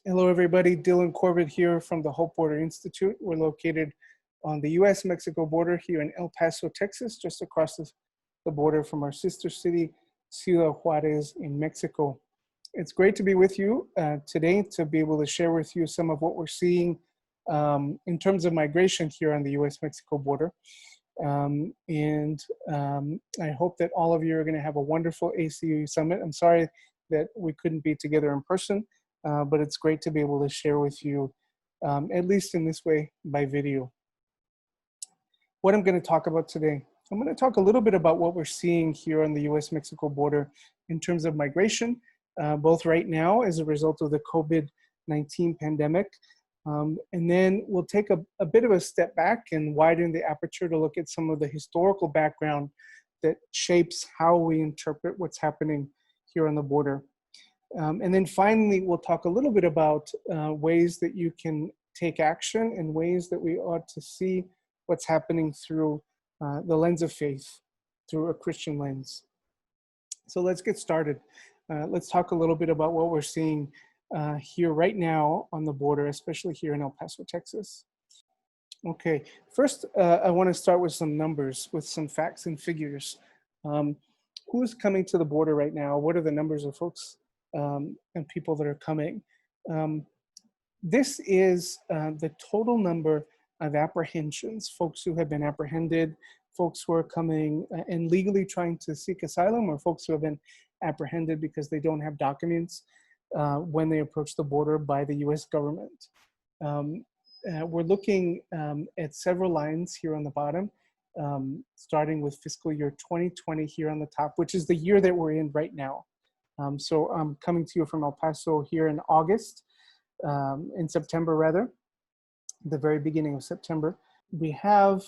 Hello, everybody. Dylan Corbett here from the Hope Border Institute. We're located on the U.S. Mexico border here in El Paso, Texas, just across the border from our sister city, Ciudad Juarez in Mexico. It's great to be with you today to be able to share with you some of what we're seeing in terms of migration here on the U.S. Mexico border. I hope that all of you are going to have a wonderful ACU summit. I'm sorry that we couldn't be together in person. But it's great to be able to share with you, at least in this way, by video. What I'm going to talk about today, I'm going to talk a little bit about what we're seeing here on the U.S.-Mexico border in terms of migration, both right now as a result of the COVID-19 pandemic. And then we'll take a bit of a step back and widen the aperture to look at some of the historical background that shapes how we interpret what's happening here on the border. And then finally, we'll talk a little bit about ways that you can take action and ways that we ought to see what's happening through the lens of faith, through a Christian lens. So let's get started. Let's talk a little bit about what we're seeing here right now on the border, especially here in El Paso, Texas. Okay, first, I want to start with some numbers, with some facts and figures. Who's coming to the border right now? What are the numbers of folks and people that are coming? This is the total number of apprehensions, folks who have been apprehended, folks who are coming and legally trying to seek asylum, or folks who have been apprehended because they don't have documents when they approach the border by the US government. We're looking at several lines here on the bottom, starting with fiscal year 2020 here on the top, which is the year that we're in right now. So I'm coming to you from El Paso here in August, in September rather, the very beginning of September. We have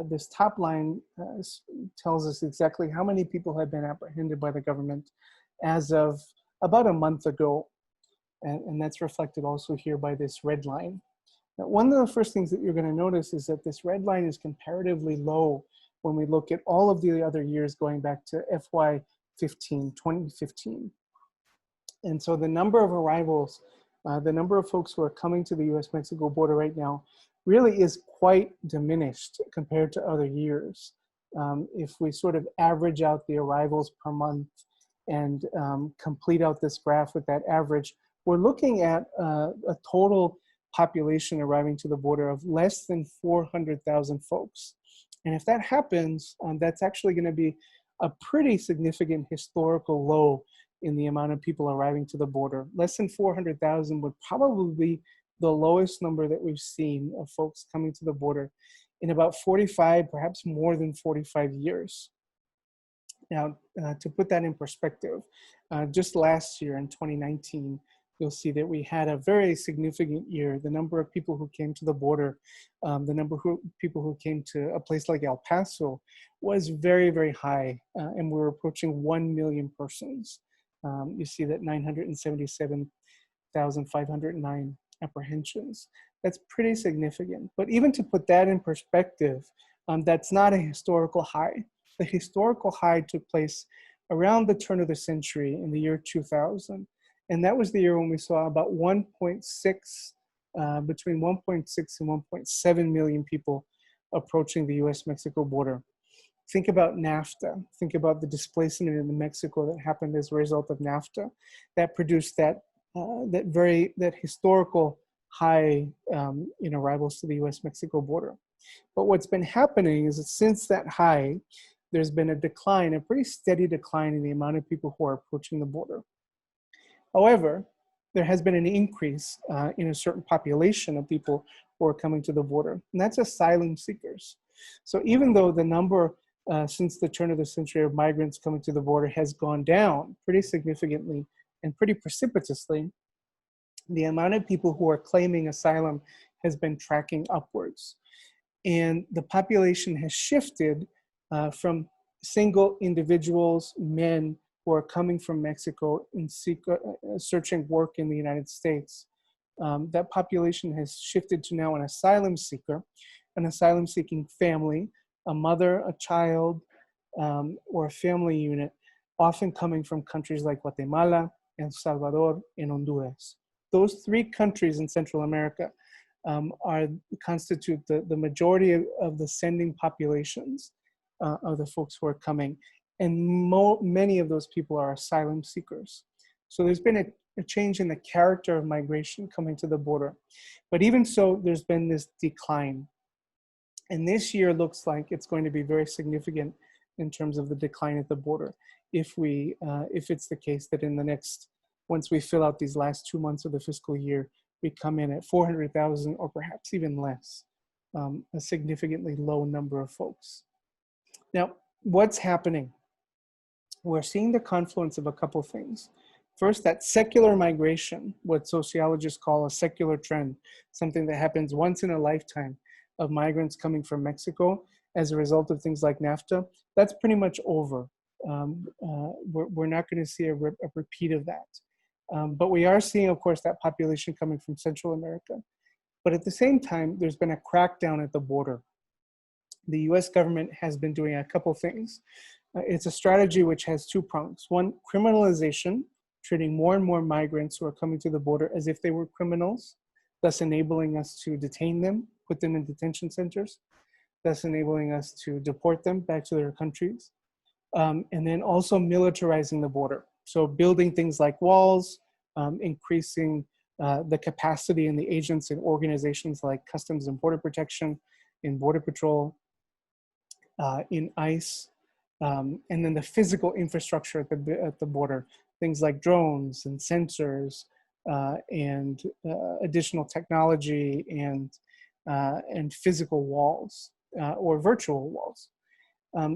this top line tells us exactly how many people have been apprehended by the government as of about a month ago. And that's reflected also here by this red line. Now, one of the first things that you're going to notice is that this red line is comparatively low when we look at all of the other years going back to FY 2015. And so the number of arrivals, the number of folks who are coming to the US-Mexico border right now really is quite diminished compared to other years. If we sort of average out the arrivals per month and complete out this graph with that average, we're looking at a total population arriving to the border of less than 400,000 folks. And if that happens, that's actually going to be a pretty significant historical low in the amount of people arriving to the border. Less than 400,000 would probably be the lowest number that we've seen of folks coming to the border in about 45, perhaps more than 45 years. Now, to put that in perspective, just last year in 2019, you'll see that we had a very significant year. The number of people who came to the border, the number of people who came to a place like El Paso was very, very high, and we're approaching 1 million persons. You see that 977,509 apprehensions. That's pretty significant. But even to put that in perspective, that's not a historical high. The historical high took place around the turn of the century in the year 2000. And that was the year when we saw about 1.6, between 1.6 and 1.7 million people approaching the US-Mexico border. Think about NAFTA. Think about the displacement in Mexico that happened as a result of NAFTA. That produced that historical high in arrivals to the US-Mexico border. But what's been happening is that since that high, there's been a decline, a pretty steady decline in the amount of people who are approaching the border. However, there has been an increase in a certain population of people who are coming to the border, and that's asylum seekers. So even though the number since the turn of the century of migrants coming to the border has gone down pretty significantly and pretty precipitously, the amount of people who are claiming asylum has been tracking upwards. And the population has shifted from single individuals, men, who are coming from Mexico and searching work in the United States. That population has shifted to now an asylum seeker, an asylum-seeking family, a mother, a child, or a family unit, often coming from countries like Guatemala, El Salvador, and Honduras. those three countries in Central America constitute the majority of the sending populations of the folks who are coming. And many of those people are asylum seekers. So there's been a change in the character of migration coming to the border. But even so, there's been this decline. And this year looks like it's going to be very significant in terms of the decline at the border. If it's the case that in the next, once we fill out these last 2 months of the fiscal year, we come in at 400,000 or perhaps even less, a significantly low number of folks. Now, what's happening? We're seeing the confluence of a couple things. First, that secular migration, what sociologists call a secular trend, something that happens once in a lifetime of migrants coming from Mexico as a result of things like NAFTA, that's pretty much over. We're not going to see a repeat of that. But we are seeing, of course, that population coming from Central America. But at the same time, there's been a crackdown at the border. The U.S. government has been doing a couple things. It's a strategy which has two prongs. One, criminalization, treating more and more migrants who are coming to the border as if they were criminals, thus enabling us to detain them, put them in detention centers, thus enabling us to deport them back to their countries. And then also militarizing the border. So building things like walls, increasing the capacity in the agents and organizations like Customs and Border Protection, in Border Patrol, in ICE, and then the physical infrastructure at the border, things like drones and sensors and additional technology and physical walls or virtual walls.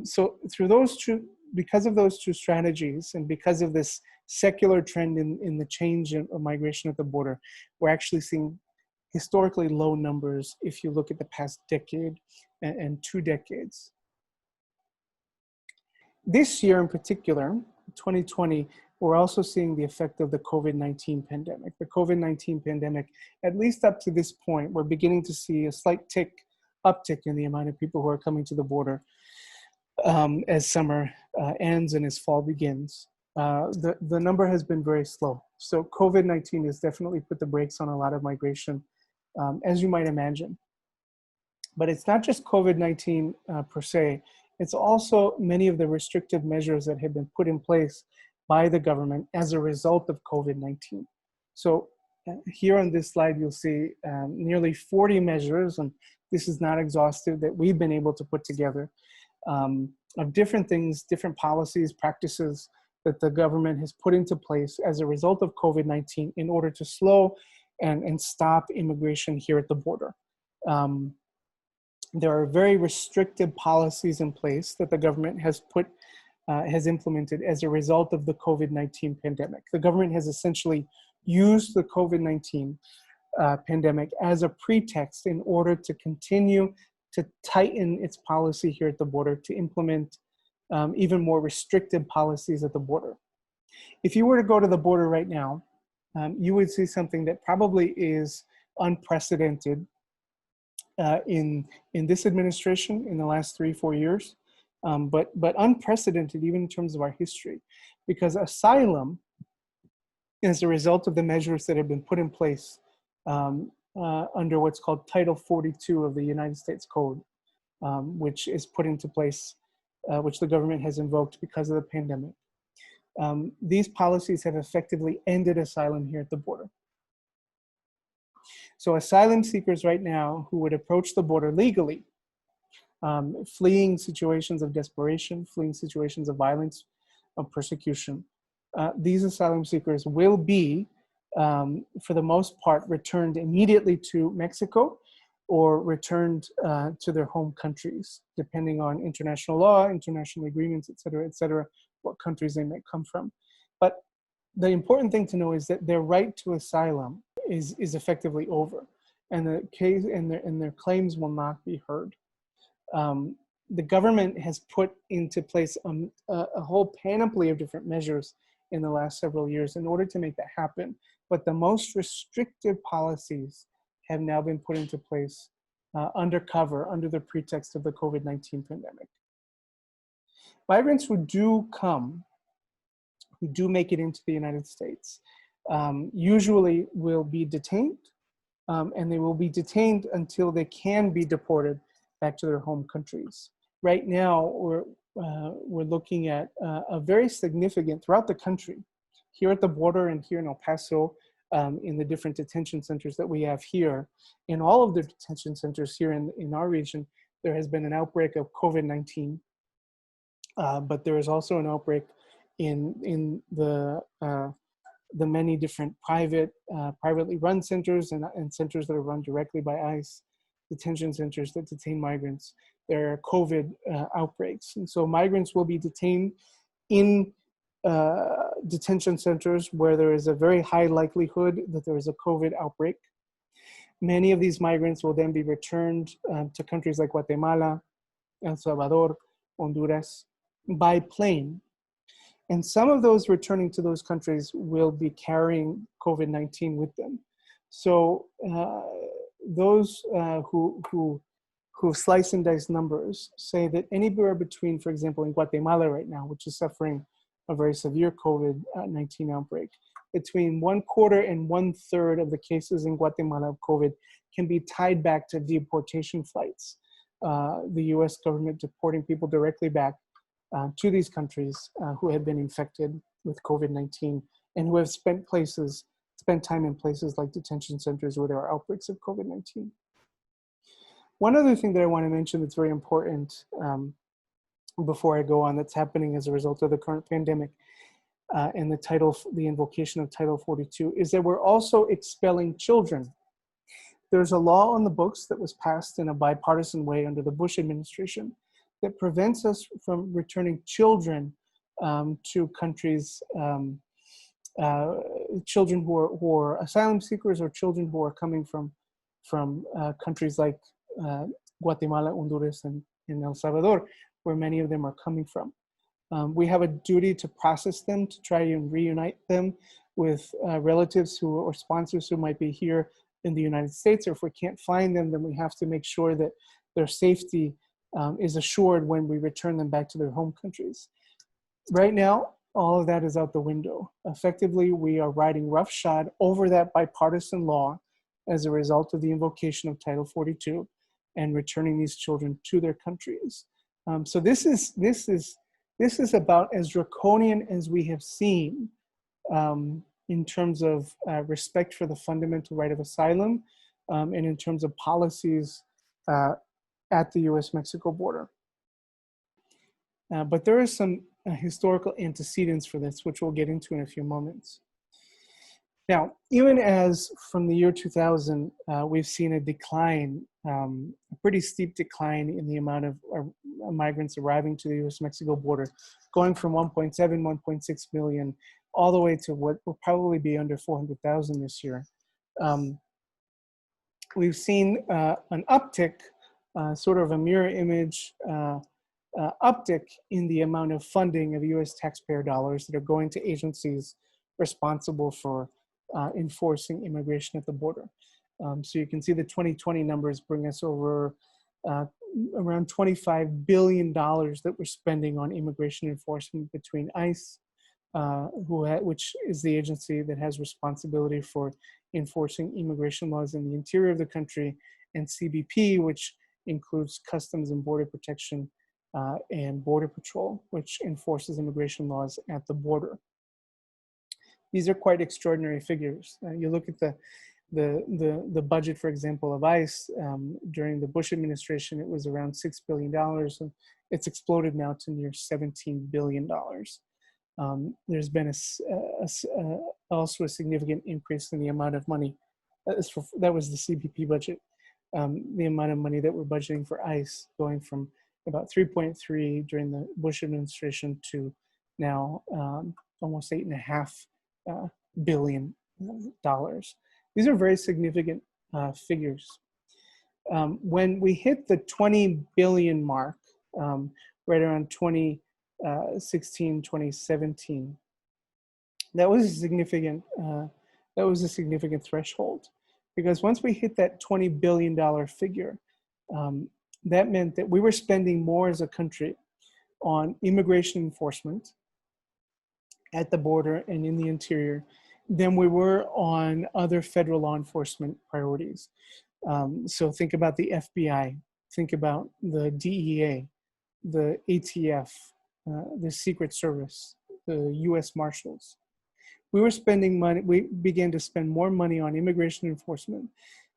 So through those two, because of those two strategies and because of this secular trend in the change of migration at the border, we're actually seeing historically low numbers if you look at the past decade and 2 decades. This year in particular, 2020, we're also seeing the effect of the COVID-19 pandemic. The COVID-19 pandemic, at least up to this point, we're beginning to see a slight uptick in the amount of people who are coming to the border as summer ends and as fall begins. The number has been very slow. So COVID-19 has definitely put the brakes on a lot of migration, as you might imagine. But it's not just COVID-19 per se, it's also many of the restrictive measures that have been put in place by the government as a result of COVID-19. So here on this slide, you'll see nearly 40 measures, and this is not exhaustive, that we've been able to put together of different things, different policies, practices that the government has put into place as a result of COVID-19 in order to slow and stop immigration here at the border. There are very restrictive policies in place that the government has implemented as a result of the COVID-19 pandemic. The government has essentially used the COVID-19 pandemic as a pretext in order to continue to tighten its policy here at the border, to implement even more restrictive policies at the border. If you were to go to the border right now, you would see something that probably is unprecedented in this administration in the last 3-4 years, but unprecedented even in terms of our history, because asylum, as a result of the measures that have been put in place under what's called Title 42 of the United States Code, which is put into place, which the government has invoked because of the pandemic. These policies have effectively ended asylum here at the border. So asylum seekers right now who would approach the border legally, fleeing situations of desperation, fleeing situations of violence, of persecution, these asylum seekers will be, for the most part, returned immediately to Mexico or returned to their home countries, depending on international law, international agreements, et cetera, what countries they might come from. But the important thing to know is that their right to asylum is effectively over, and the case and their claims will not be heard. The government has put into place a whole panoply of different measures in the last several years in order to make that happen. But the most restrictive policies have now been put into place undercover, under the pretext of the COVID-19 pandemic. Migrants who do come, who do make it into the United States, usually will be detained, and they will be detained until they can be deported back to their home countries. Right now, we're looking at a very significant, throughout the country, here at the border and here in El Paso, in the different detention centers that we have here. In all of the detention centers here in our region, there has been an outbreak of COVID-19, but there is also an outbreak in the many different privately run centers and centers that are run directly by ICE, detention centers that detain migrants. There are COVID outbreaks. And so migrants will be detained in detention centers where there is a very high likelihood that there is a COVID outbreak. Many of these migrants will then be returned to countries like Guatemala, El Salvador, Honduras, by plane. And some of those returning to those countries will be carrying COVID-19 with them. So those who slice and dice numbers say that anywhere between, for example, in Guatemala right now, which is suffering a very severe COVID-19 outbreak, between 1/4 and 1/3 of the cases in Guatemala of COVID can be tied back to deportation flights. The U.S. government deporting people directly back to these countries who have been infected with COVID-19 and who have spent time in places like detention centers where there are outbreaks of COVID-19. One other thing that I want to mention that's very important before I go on, that's happening as a result of the current pandemic and the invocation of Title 42, is that we're also expelling children. There's a law on the books that was passed in a bipartisan way under the Bush administration that prevents us from returning children to countries, children who are asylum seekers or children who are coming from countries like Guatemala, Honduras, and El Salvador, where many of them are coming from. We have a duty to process them, to try and reunite them with relatives or sponsors who might be here in the United States, or if we can't find them, then we have to make sure that their safety is assured when we return them back to their home countries. Right now, all of that is out the window. Effectively, we are riding roughshod over that bipartisan law as a result of the invocation of Title 42 and returning these children to their countries. So this is about as draconian as we have seen in terms of respect for the fundamental right of asylum and in terms of policies at the U.S. Mexico border. But there are some historical antecedents for this, which we'll get into in a few moments. Now, even as from the year 2000, we've seen a decline, a pretty steep decline in the amount of migrants arriving to the U.S. Mexico border, going from 1.7, 1.6 million, all the way to what will probably be under 400,000 this year. We've seen an uptick, sort of a mirror image uptick in the amount of funding of U.S. taxpayer dollars that are going to agencies responsible for enforcing immigration at the border. So you can see the 2020 numbers bring us over around $25 billion that we're spending on immigration enforcement between ICE, which is the agency that has responsibility for enforcing immigration laws in the interior of the country, and CBP, which includes Customs and Border Protection and Border Patrol, which enforces immigration laws at the border. These are quite extraordinary figures. You look at the budget, for example, of ICE during the Bush administration, it was around $6 billion, and it's exploded now to near $17 billion. There's been also a significant increase in the amount of money. That was the CBP budget. The amount of money that we're budgeting for ICE, going from about 3.3 during the Bush administration to now almost $8.5 billion. These are very significant figures. When we hit the 20 billion mark, right around 2016, 2017, that was a significant threshold, because once we hit that $20 billion figure, that meant that we were spending more as a country on immigration enforcement at the border and in the interior than we were on other federal law enforcement priorities. So think about the FBI, think about the DEA, the ATF, the Secret Service, the U.S. Marshals. We were spending money, we began to spend more money on immigration enforcement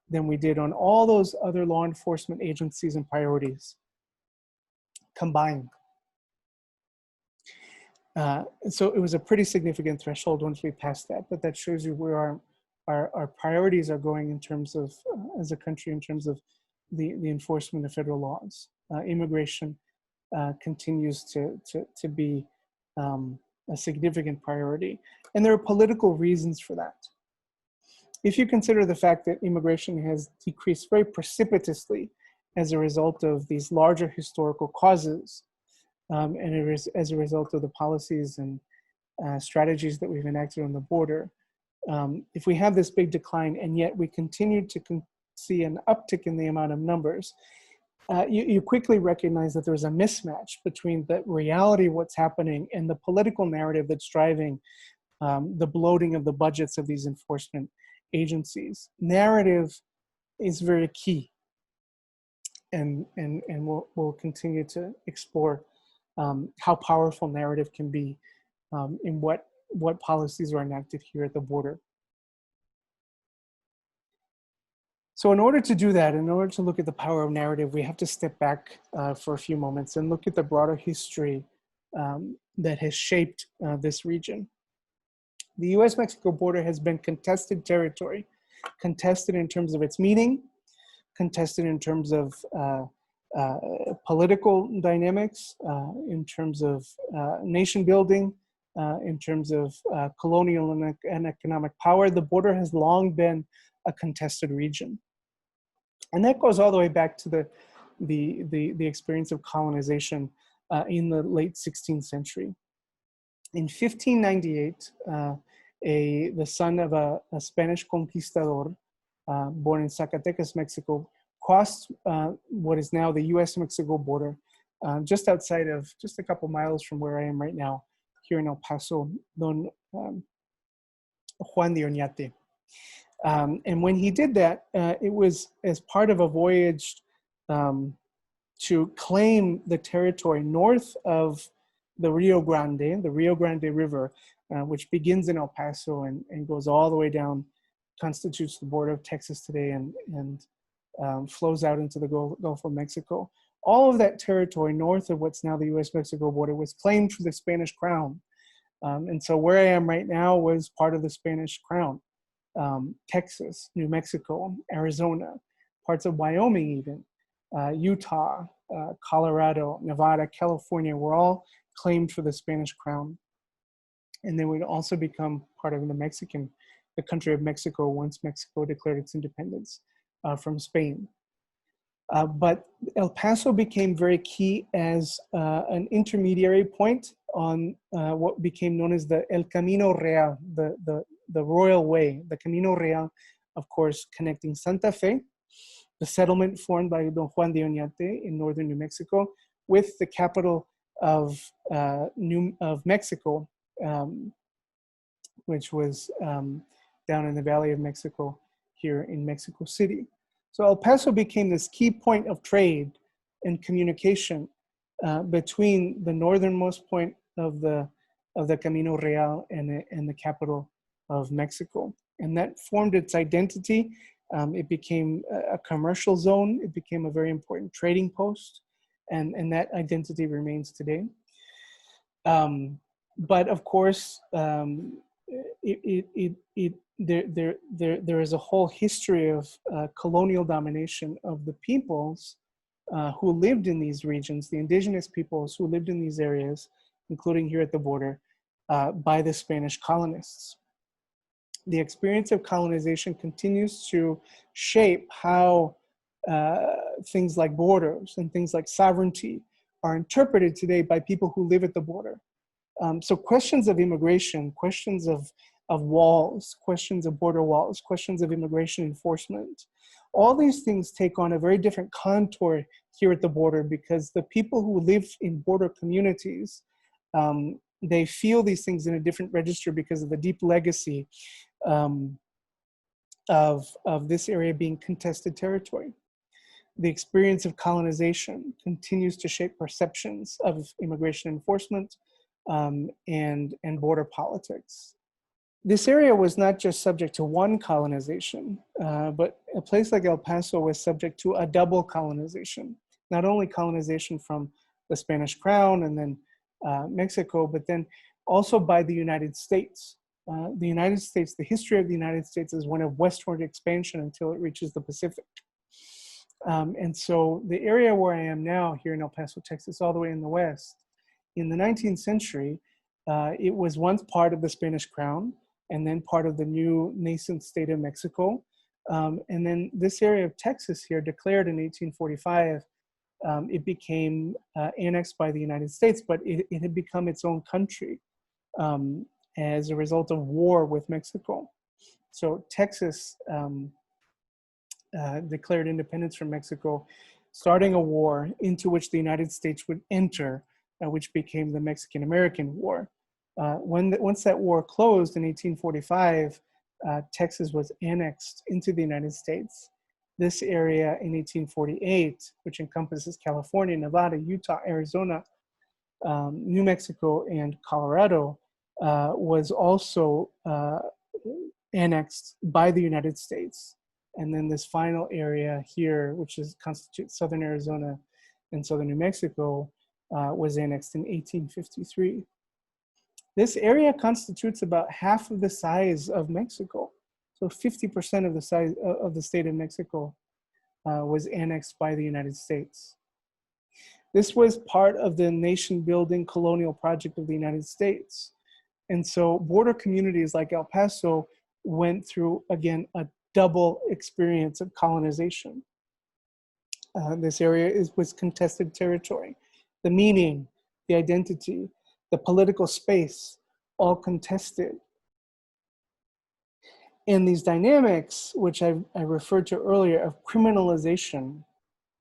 than we did on all those other law enforcement agencies and priorities combined. So it was a pretty significant threshold once we passed that, but that shows you where our priorities are going in terms of, as a country, in terms of the enforcement of federal laws. Immigration continues to be a significant priority. And there are political reasons for that. If you consider the fact that immigration has decreased very precipitously as a result of these larger historical causes, and it is as a result of the policies and strategies that we've enacted on the border, if we have this big decline and yet we continue to see an uptick in the amount of numbers, you quickly recognize that there's a mismatch between the reality of what's happening and the political narrative that's driving the bloating of the budgets of these enforcement agencies. Narrative is very key, and we'll continue to explore how powerful narrative can be in what policies are enacted here at the border. So in order to do that, in order to look at the power of narrative, we have to step back for a few moments and look at the broader history that has shaped this region. The U.S. Mexico border has been contested territory, contested in terms of its meaning, contested in terms of political dynamics, in terms of nation building, in terms of colonial and economic power. The border has long been a contested region. And that goes all the way back to the experience of colonization in the late 16th century. In 1598, the son of a Spanish conquistador born in Zacatecas, Mexico, crossed what is now the U.S. Mexico border, just outside of, just a couple miles from where I am right now, here in El Paso, Don Juan de Oñate. And when he did that, it was as part of a voyage to claim the territory north of the Rio Grande River, which begins in El Paso and goes all the way down, constitutes the border of Texas today, and flows out into the Gulf of Mexico. All of that territory north of what's now the U.S. Mexico border was claimed for the Spanish crown. And so where I am right now was part of the Spanish crown. Texas, New Mexico, Arizona, parts of Wyoming even, Utah, Colorado, Nevada, California were all claimed for the Spanish crown. And they would also become part of the country of Mexico once Mexico declared its independence from Spain. But El Paso became very key as an intermediary point on what became known as the El Camino Real, the Royal Way, the Camino Real, of course, connecting Santa Fe, the settlement formed by Don Juan de Oñate in northern New Mexico, with the capital of Mexico, which was down in the Valley of Mexico here in Mexico City. So El Paso became this key point of trade and communication between the northernmost point of the Camino Real and the capital of Mexico. And that formed its identity. It became a commercial zone. It became a very important trading post. And that identity remains today. But of course, there is a whole history of colonial domination of the peoples who lived in these regions, the indigenous peoples who lived in these areas, including here at the border, by the Spanish colonists. The experience of colonization continues to shape how things like borders and things like sovereignty are interpreted today by people who live at the border. So questions of immigration, questions of walls, questions of border walls, questions of immigration enforcement, all these things take on a very different contour here at the border because the people who live in border communities they feel these things in a different register because of the deep legacy um, of this area being contested territory. The experience of colonization continues to shape perceptions of immigration enforcement and border politics. This area was not just subject to one colonization, but a place like El Paso was subject to a double colonization. Not only colonization from the Spanish crown and then Mexico, but then also by the United States. The United States, the history of the United States is one of westward expansion until it reaches the Pacific. And so the area where I am now, here in El Paso, Texas, all the way in the west, in the 19th century, it was once part of the Spanish crown, and then part of the new nascent state of Mexico. And then this area of Texas here, declared in 1845, it became annexed by the United States, but it had become its own country as a result of war with Mexico. So Texas declared independence from Mexico, starting a war into which the United States would enter, which became the Mexican-American War. Once that war closed in 1845, Texas was annexed into the United States. This area in 1848, which encompasses California, Nevada, Utah, Arizona, New Mexico, and Colorado, was also annexed by the United States. And then this final area here, which constitutes southern Arizona and southern New Mexico, was annexed in 1853. This area constitutes about half of the size of Mexico. So 50% of the size of the state of Mexico was annexed by the United States. This was part of the nation-building colonial project of the United States. And so border communities like El Paso went through, again, a double experience of colonization. This area was contested territory. The meaning, the identity, the political space, all contested. And these dynamics, which I referred to earlier, of criminalization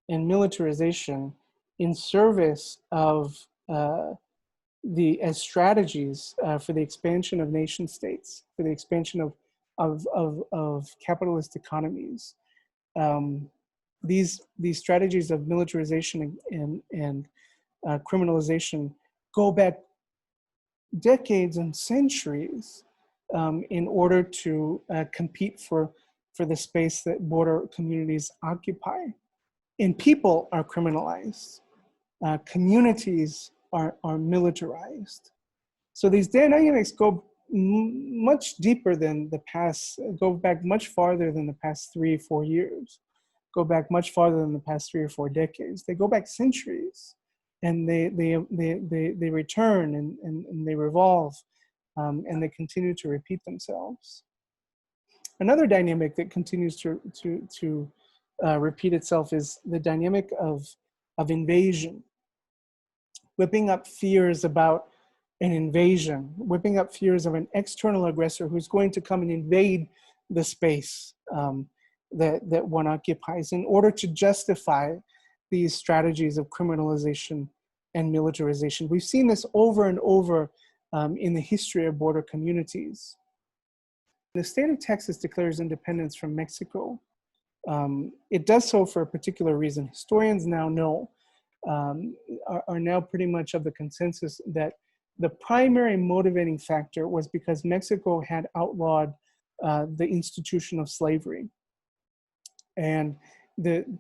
and militarization in service of as strategies for the expansion of nation states, for the expansion of capitalist economies. These strategies of militarization and criminalization go back decades and centuries in order to compete for the space that border communities occupy. And people are criminalized. Communities are militarized. So these dynamics go much deeper than the past, go back much farther than the past 3 or 4 years, go back much farther than the past 3 or 4 decades. They go back centuries, and they return and they revolve, and they continue to repeat themselves. Another dynamic that continues to repeat itself is the dynamic of invasion, whipping up fears about an invasion, whipping up fears of an external aggressor who's going to come and invade the space that one occupies in order to justify these strategies of criminalization and militarization. We've seen this over and over in the history of border communities. The state of Texas declares independence from Mexico. It does so for a particular reason. Historians now know, are now pretty much of the consensus that the primary motivating factor was because Mexico had outlawed the institution of slavery. And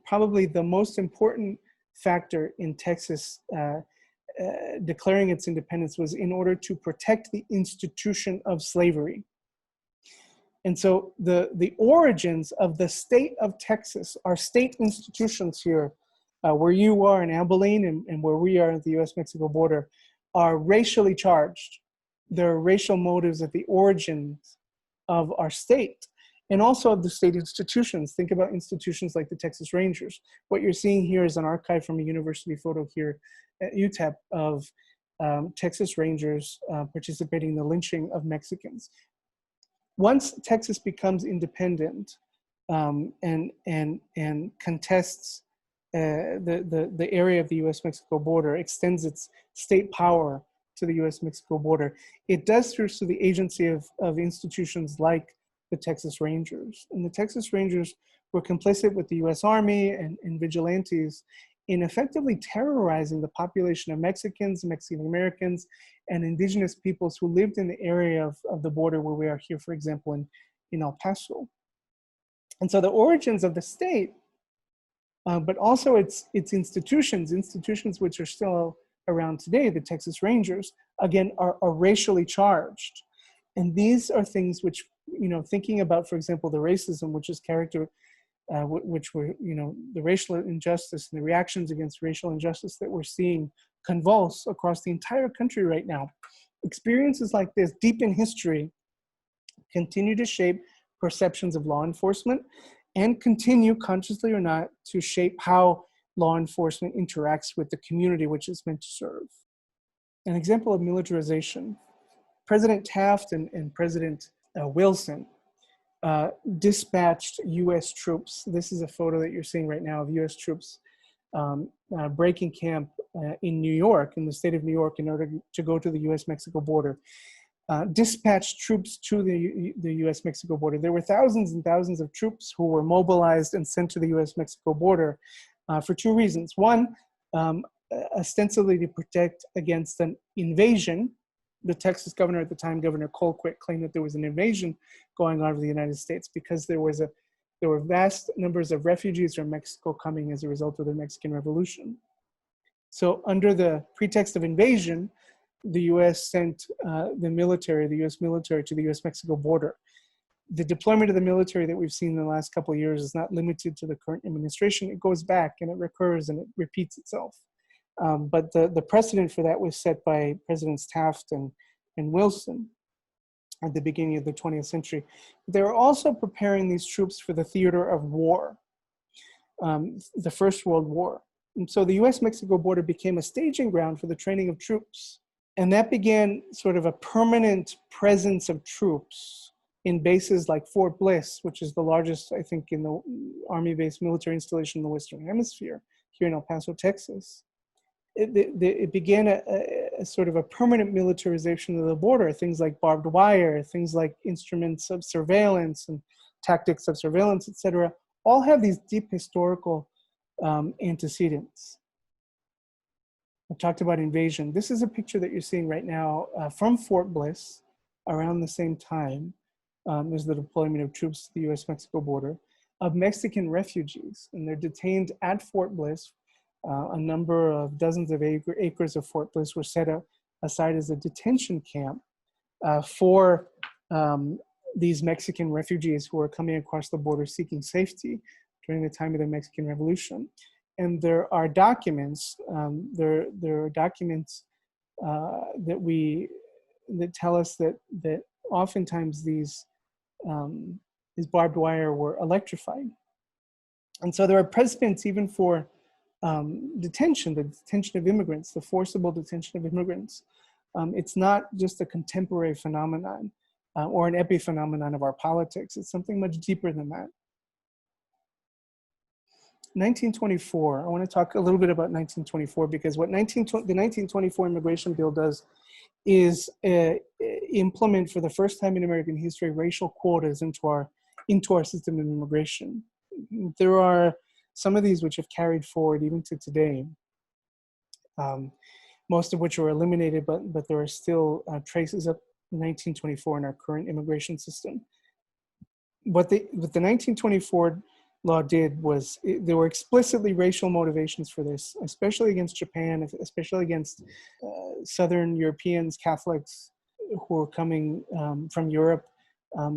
probably the most important factor in Texas declaring its independence was in order to protect the institution of slavery. And so the origins of the state of Texas, our state institutions here, where you are in Abilene and where we are at the U.S. Mexico border, are racially charged. There are racial motives at the origins of our state and also of the state institutions. Think about institutions like the Texas Rangers. What you're seeing here is an archive from a university photo here at UTEP of Texas Rangers participating in the lynching of Mexicans. Once Texas becomes independent and contests the area of the U.S. Mexico border, extends its state power to the U.S. Mexico border. It does through the agency of institutions like the Texas Rangers. And the Texas Rangers were complicit with the U.S. Army and vigilantes in effectively terrorizing the population of Mexicans, Mexican Americans, and indigenous peoples who lived in the area of the border where we are here, for example, in El Paso. And so the origins of the state, but also its institutions which are still around today, the Texas Rangers, again, are racially charged. And these are things which, thinking about, for example, the racism, which is which were, the racial injustice and the reactions against racial injustice that we're seeing convulse across the entire country right now. Experiences like this, deep in history, continue to shape perceptions of law enforcement and continue, consciously or not, to shape how law enforcement interacts with the community which it's meant to serve. An example of militarization: President Taft and President Wilson dispatched U.S. troops. This is a photo that you're seeing right now of U.S. troops breaking camp in New York, in the state of New York, in order to go to the U.S. Mexico border. Dispatched troops to the U.S. Mexico border. There were thousands and thousands of troops who were mobilized and sent to the U.S. Mexico border for two reasons. One, ostensibly to protect against an invasion. The Texas governor at the time, Governor Corbett, claimed that there was an invasion going on of the United States because there were vast numbers of refugees from Mexico coming as a result of the Mexican Revolution. So under the pretext of invasion, the U.S. sent the U.S. military to the U.S. Mexico border. The deployment of the military that we've seen in the last couple of years is not limited to the current administration. It goes back and it recurs and it repeats itself. But the precedent for that was set by Presidents Taft and Wilson at the beginning of the 20th century. They were also preparing these troops for the theater of war, the First World War. And so the U.S.-Mexico border became a staging ground for the training of troops. And that began sort of a permanent presence of troops in bases like Fort Bliss, which is the largest, I think, in the Army-based military installation in the Western Hemisphere, here in El Paso, Texas. It began a sort of a permanent militarization of the border, things like barbed wire, things like instruments of surveillance and tactics of surveillance, et cetera, all have these deep historical antecedents. I talked about invasion. This is a picture that you're seeing right now from Fort Bliss around the same time as the deployment of troops to the U.S.-Mexico border, of Mexican refugees. And they're detained at Fort Bliss. A number of dozens of acres of Fort Bliss were set aside as a detention camp for these Mexican refugees who are coming across the border seeking safety during the time of the Mexican Revolution. And there are documents, there are documents that tell us that oftentimes these barbed wire were electrified. And so there are precedents even for the detention of immigrants, the forcible detention of immigrants. It's not just a contemporary phenomenon or an epiphenomenon of our politics. It's something much deeper than that. 1924, I want to talk a little bit about 1924 because what the 1924 immigration bill does is implement for the first time in American history racial quotas into our system of immigration. There are some of these which have carried forward even to today, most of which were eliminated, but there are still traces of 1924 in our current immigration system. What the 1924 law did was, there were explicitly racial motivations for this, especially against Japan, especially against Southern Europeans, Catholics who were coming from Europe.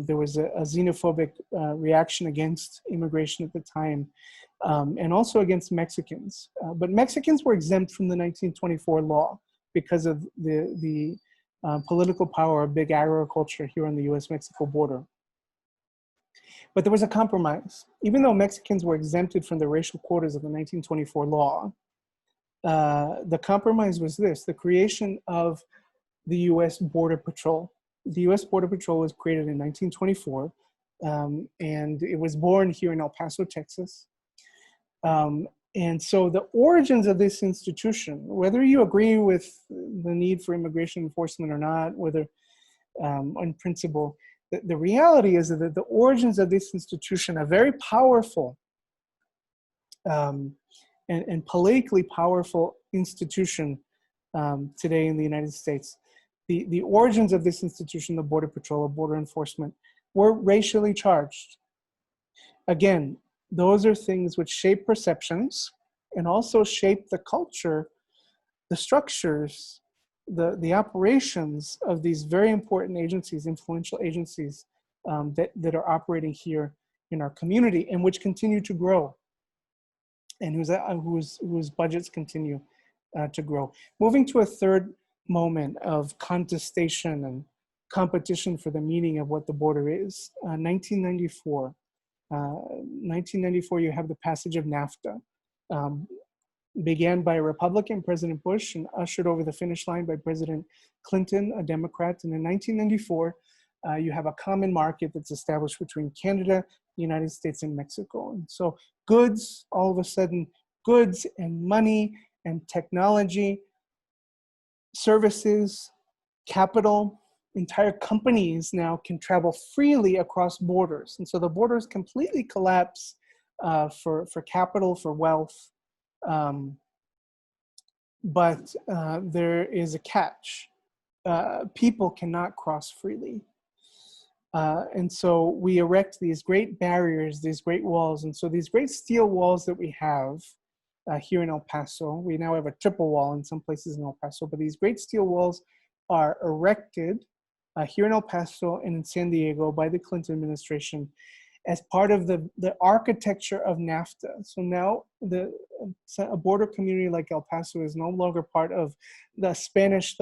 There was a xenophobic reaction against immigration at the time, and also against Mexicans. But Mexicans were exempt from the 1924 law because of the political power of big agriculture here on the U.S.-Mexico border. But there was a compromise. Even though Mexicans were exempted from the racial quotas of the 1924 law, the compromise was this: the creation of the U.S. Border Patrol. The U.S. Border Patrol was created in 1924, and it was born here in El Paso, Texas. And so the origins of this institution, whether you agree with the need for immigration enforcement or not, whether on principle, the reality is that the origins of this institution, a very powerful and politically powerful institution today in the United States, the origins of this institution, the Border Patrol or Border Enforcement, were racially charged. Again, those are things which shape perceptions and also shape the culture, the structures, the operations of these very important agencies, influential agencies that are operating here in our community and which continue to grow and whose budgets continue to grow. Moving to a third moment of contestation and competition for the meaning of what the border is, 1994. 1994, you have the passage of NAFTA, began by a Republican, President Bush, and ushered over the finish line by President Clinton, a Democrat. And in 1994, you have a common market that's established between Canada, the United States, and Mexico. And so goods, all of a sudden, goods and money and technology, services, capital, entire companies now can travel freely across borders. And so the borders completely collapse for capital, for wealth. But there is a catch. People cannot cross freely. And so we erect these great barriers, these great walls. And so these great steel walls that we have here in El Paso, we now have a triple wall in some places in El Paso, but these great steel walls are erected here in El Paso and in San Diego by the Clinton administration as part of the architecture of NAFTA. So now a border community like El Paso is no longer part of the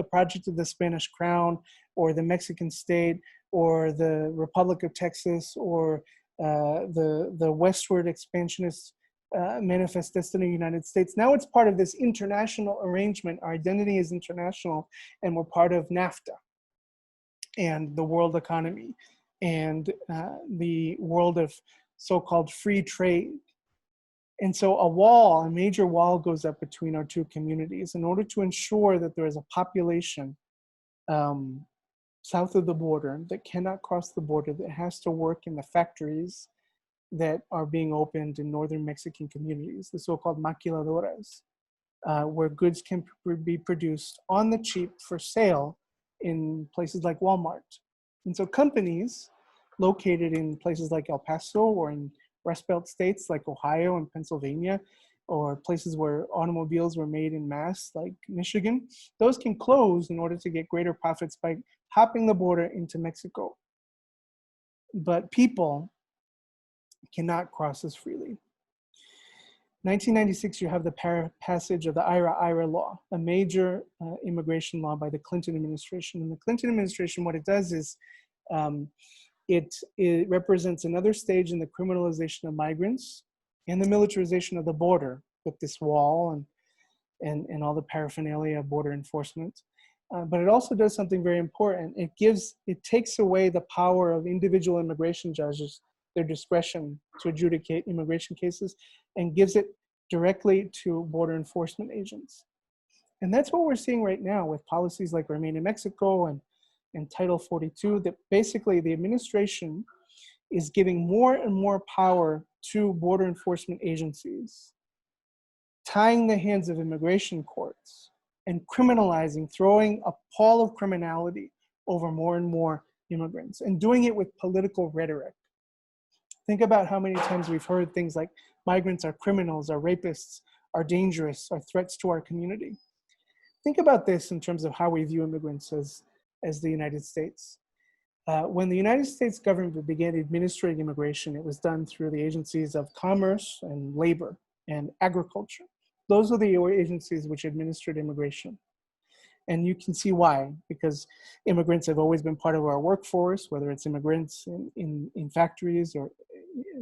project of the Spanish Crown or the Mexican state or the Republic of Texas or the westward expansionist manifest destiny of the United States. Now it's part of this international arrangement. Our identity is international and we're part of NAFTA and the world economy and the world of so-called free trade. And so a major wall goes up between our two communities in order to ensure that there is a population south of the border that cannot cross the border, that has to work in the factories that are being opened in northern Mexican communities, the so-called maquiladoras, where goods can be produced on the cheap for sale in places like Walmart. And so companies located in places like El Paso or in Rust Belt states like Ohio and Pennsylvania, or places where automobiles were made in mass like Michigan, those can close in order to get greater profits by hopping the border into Mexico. But people cannot cross as freely. 1996, you have the passage of the IRA law, a major immigration law by the Clinton administration. And the Clinton administration, what it does is it represents another stage in the criminalization of migrants and the militarization of the border with this wall and all the paraphernalia of border enforcement. But it also does something very important. It takes away the power of individual immigration judges, their discretion to adjudicate immigration cases, and gives it directly to border enforcement agents. And that's what we're seeing right now with policies like Remain in Mexico and Title 42, that basically the administration is giving more and more power to border enforcement agencies, tying the hands of immigration courts and criminalizing, throwing a pall of criminality over more and more immigrants, and doing it with political rhetoric. Think about how many times we've heard things like migrants are criminals, are rapists, are dangerous, are threats to our community. Think about this in terms of how we view immigrants as the United States. When the United States government began administrating immigration, it was done through the agencies of commerce and labor and agriculture. Those are the agencies which administered immigration. And you can see why, because immigrants have always been part of our workforce, whether it's immigrants in factories or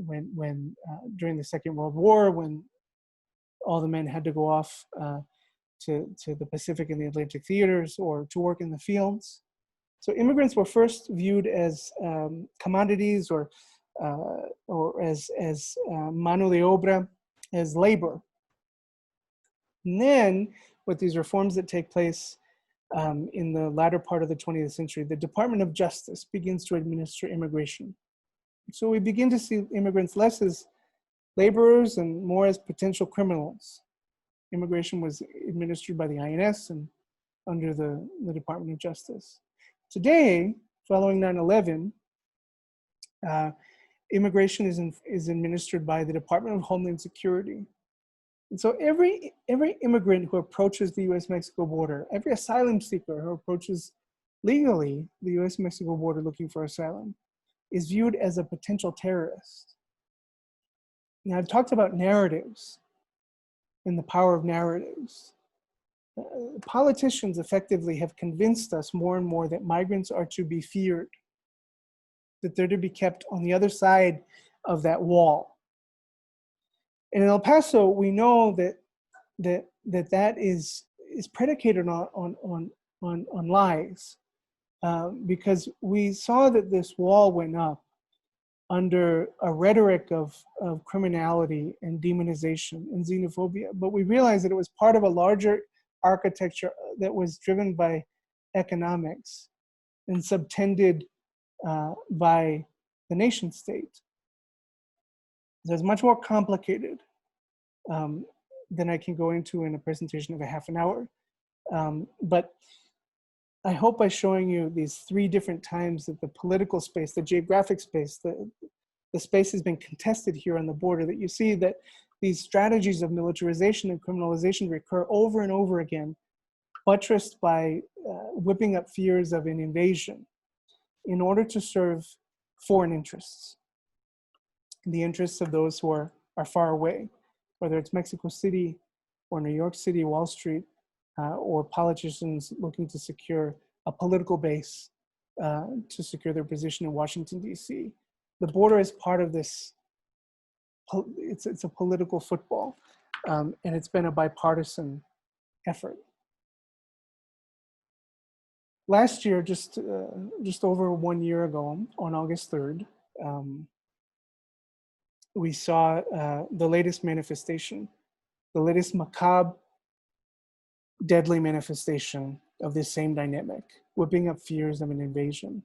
when during the Second World War, when all the men had to go off to the Pacific and the Atlantic theaters or to work in the fields. So immigrants were first viewed as commodities or as mano de obra, as labor. And then with these reforms that take place in the latter part of the 20th century, the Department of Justice begins to administer immigration. So we begin to see immigrants less as laborers and more as potential criminals. Immigration was administered by the INS and under the Department of Justice. Today, following 9/11, immigration is administered by the Department of Homeland Security. And so every immigrant who approaches the U.S. Mexico border, every asylum seeker who approaches legally the U.S. Mexico border looking for asylum, is viewed as a potential terrorist. Now, I've talked about narratives and the power of narratives. Politicians effectively have convinced us more and more that migrants are to be feared, that they're to be kept on the other side of that wall. And in El Paso, we know that is predicated on lies, because we saw that this wall went up under a rhetoric of criminality and demonization and xenophobia, but we realized that it was part of a larger architecture that was driven by economics and subtended by the nation state. So it's much more complicated than I can go into in a presentation of a half an hour. But I hope by showing you these three different times that the political space, the geographic space, the space has been contested here on the border, that you see that these strategies of militarization and criminalization recur over and over again, buttressed by whipping up fears of an invasion in order to serve foreign interests, the interests of those who are far away, whether it's Mexico City or New York City, Wall Street, or politicians looking to secure a political base to secure their position in Washington, D.C. The border is part of this, it's a political football, and it's been a bipartisan effort. Last year, just over 1 year ago, on August 3rd, we saw the latest manifestation, the latest macabre, deadly manifestation of this same dynamic, whipping up fears of an invasion.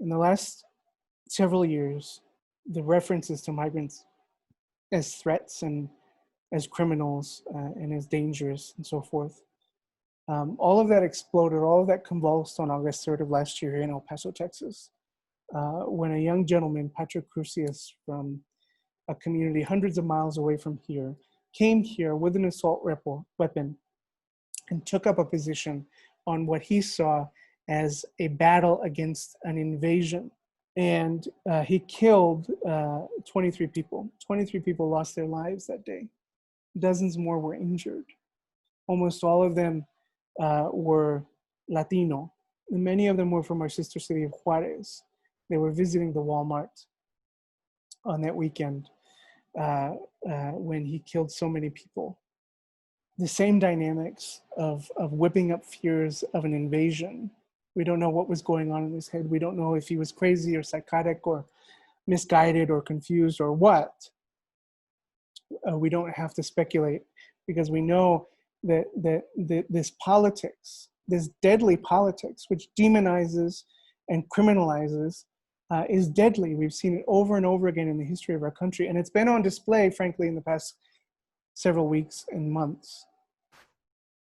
In the last several years, the references to migrants as threats and as criminals and as dangerous and so forth, all of that exploded, all of that convulsed on August 3rd of last year in El Paso, Texas, when a young gentleman, Patrick Crucius, from a community hundreds of miles away from here, came here with an assault weapon and took up a position on what he saw as a battle against an invasion. And he killed 23 people. 23 people lost their lives that day. Dozens more were injured. Almost all of them were Latino. And many of them were from our sister city of Juarez. They were visiting the Walmart on that weekend when he killed so many people. The same dynamics of whipping up fears of an invasion. We don't know what was going on in his head. We don't know if he was crazy or psychotic or misguided or confused or what. We don't have to speculate, because we know that this politics, this deadly politics, which demonizes and criminalizes, is deadly. We've seen it over and over again in the history of our country. And it's been on display, frankly, in the past several weeks and months.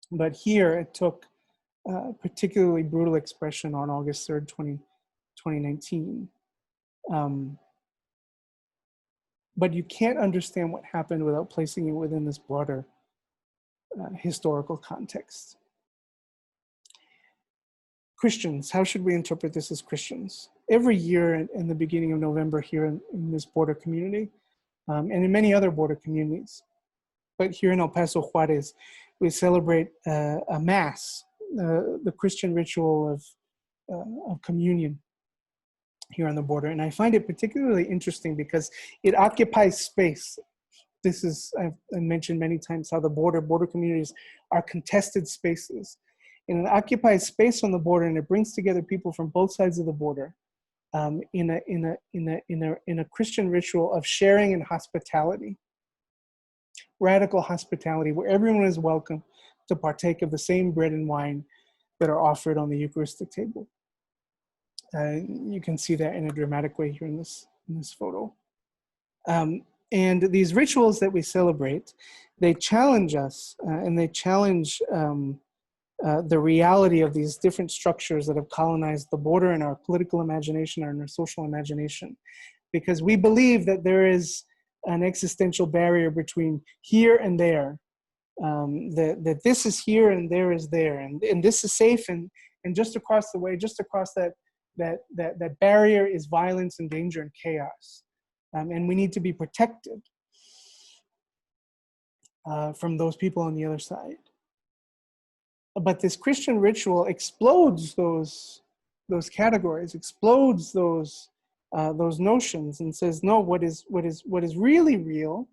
But here it took particularly brutal expression on August 3rd, 2019. But you can't understand what happened without placing it within this broader historical context. Christians, how should we interpret this as Christians? Every year in the beginning of November here in this border community, and in many other border communities, but here in El Paso, Juarez, we celebrate a Mass, the Christian ritual of communion here on the border. And I find it particularly interesting because it occupies space. This is, I've mentioned many times how the border communities are contested spaces. And it occupies space on the border, and it brings together people from both sides of the border in a Christian ritual of sharing and hospitality. radical hospitality, where everyone is welcome to partake of the same bread and wine that are offered on the Eucharistic table. You can see that in a dramatic way here in this photo. And these rituals that we celebrate, they challenge us and they challenge the reality of these different structures that have colonized the border in our political imagination or in our social imagination. Because we believe that there is an existential barrier between here and there, that this is here and there is there, and this is safe, and just across the way, just across that barrier is violence and danger and chaos. And we need to be protected from those people on the other side. But this Christian ritual explodes those categories, explodes those notions, and says, no, what is really real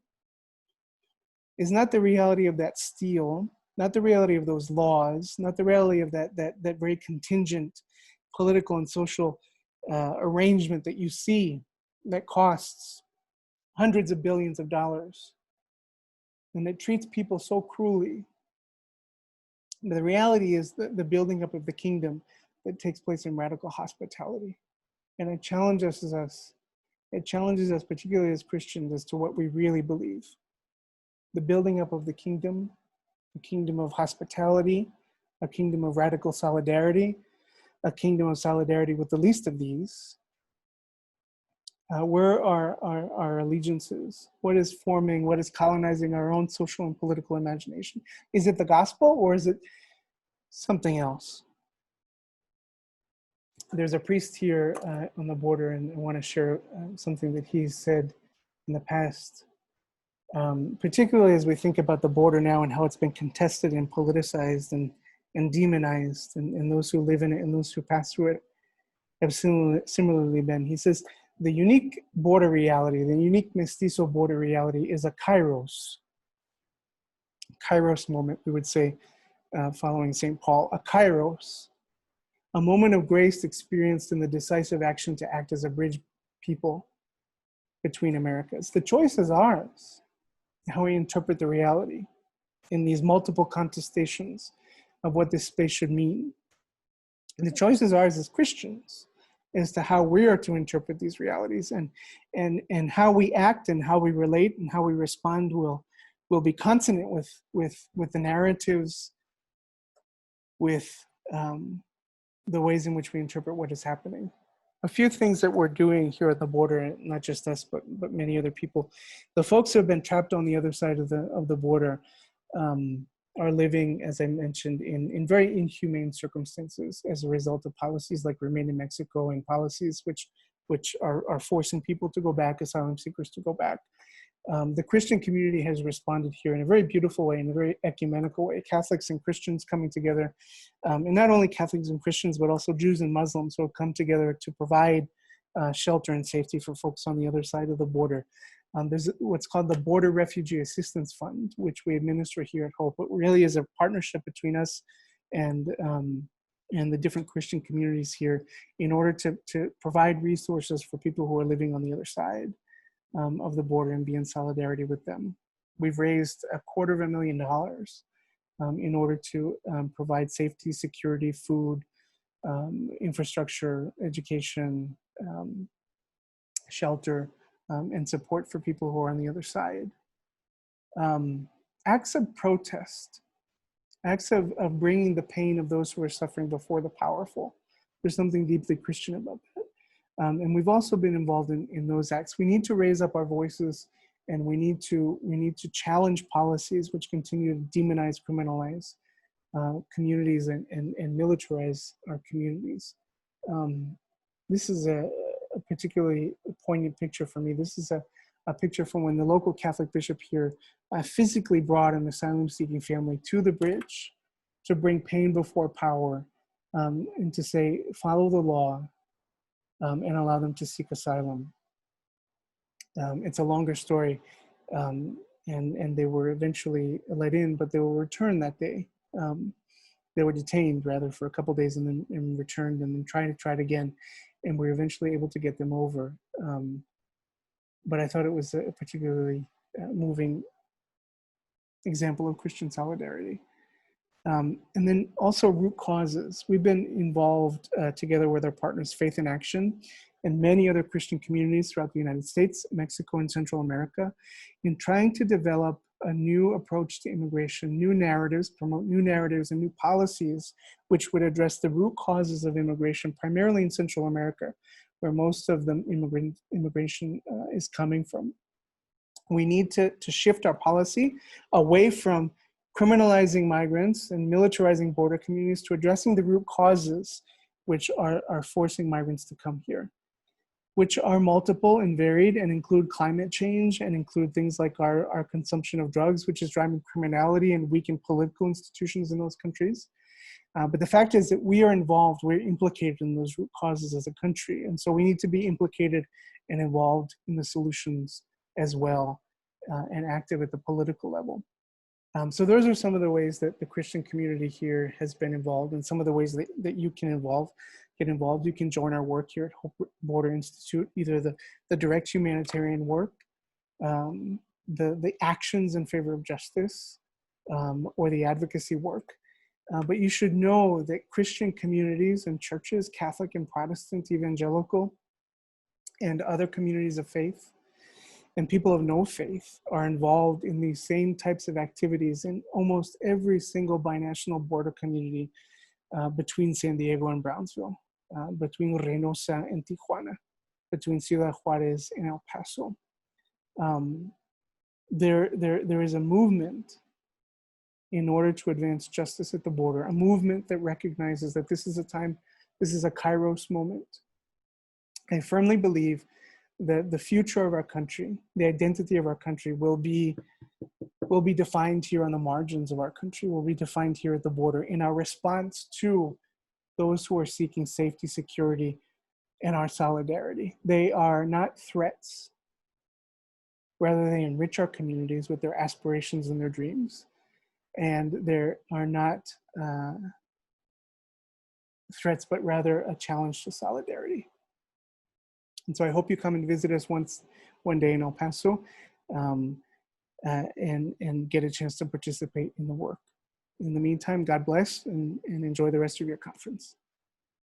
is not the reality of that steel, not the reality of those laws, not the reality of that very contingent political and social arrangement that you see that costs hundreds of billions of dollars and that treats people so cruelly. But the reality is the building up of the kingdom that takes place in radical hospitality. And it challenges us, particularly as Christians, as to what we really believe. The building up of the kingdom of hospitality, a kingdom of radical solidarity, a kingdom of solidarity with the least of these. Where are our allegiances? What is forming, what is colonizing our own social and political imagination? Is it the gospel or is it something else? There's a priest here on the border, and I want to share something that he said in the past, particularly as we think about the border now and how it's been contested and politicized and demonized, and those who live in it and those who pass through it have similarly been. He says, the unique border reality, the unique mestizo border reality is a kairos moment, we would say, following St. Paul, a kairos, a moment of grace experienced in the decisive action to act as a bridge people between Americas. The choice is ours, how we interpret the reality in these multiple contestations of what this space should mean. And the choice is ours as Christians as to how we are to interpret these realities, and how we act and how we relate and how we respond will be consonant with the narratives, with the ways in which we interpret what is happening. A few things that we're doing here at the border, not just us, but many other people. The folks who have been trapped on the other side of the border are living, as I mentioned, in very inhumane circumstances as a result of policies like Remain in Mexico, and policies which are forcing people to go back, asylum seekers to go back. The Christian community has responded here in a very beautiful way, in a very ecumenical way. Catholics and Christians coming together, and not only Catholics and Christians, but also Jews and Muslims who have come together to provide shelter and safety for folks on the other side of the border. There's what's called the Border Refugee Assistance Fund, which we administer here at Hope. It really is a partnership between us and the different Christian communities here in order to provide resources for people who are living on the other side of the border and be in solidarity with them. We've raised $250,000 in order to provide safety, security, food, infrastructure, education, shelter, and support for people who are on the other side. Acts of protest, acts of bringing the pain of those who are suffering before the powerful. There's something deeply Christian about that. And we've also been involved in those acts. We need to raise up our voices, and we need to challenge policies which continue to demonize, criminalize communities and militarize our communities. This is a particularly poignant picture for me. This is a picture from when the local Catholic bishop here physically brought an asylum-seeking family to the bridge to bring pain before power, and to say, follow the law, and allow them to seek asylum. It's a longer story, and they were eventually let in, but they were returned that day. They were detained rather for a couple of days and then returned, and then tried again, and we were eventually able to get them over. But I thought it was a particularly moving example of Christian solidarity. And then also root causes. We've been involved together with our partners, Faith in Action, and many other Christian communities throughout the United States, Mexico, and Central America, in trying to develop a new approach to immigration, new narratives, promote new narratives and new policies, which would address the root causes of immigration, primarily in Central America, where most of the immigration is coming from. We need to shift our policy away from criminalizing migrants and militarizing border communities to addressing the root causes which are forcing migrants to come here, which are multiple and varied and include climate change and include things like our consumption of drugs, which is driving criminality and weakened political institutions in those countries. But the fact is that we are involved, we're implicated in those root causes as a country. And so we need to be implicated and involved in the solutions as well, and active at the political level. So those are some of the ways that the Christian community here has been involved, and some of the ways that you can get involved. You can join our work here at Hope Border Institute, either the direct humanitarian work, the actions in favor of justice, or the advocacy work. But you should know that Christian communities and churches, Catholic and Protestant, evangelical, and other communities of faith, and people of no faith are involved in these same types of activities in almost every single binational border community between San Diego and Brownsville, between Reynosa and Tijuana, between Ciudad Juarez and El Paso. There is a movement in order to advance justice at the border, a movement that recognizes that this is a time, this is a Kairos moment. I firmly believe that the future of our country, the identity of our country will be defined here on the margins of our country, will be defined here at the border in our response to those who are seeking safety, security, and our solidarity. They are not threats. Rather, they enrich our communities with their aspirations and their dreams. And they are not threats, but rather a challenge to solidarity. And so I hope you come and visit us one day in El Paso, and get a chance to participate in the work. In the meantime, God bless and enjoy the rest of your conference.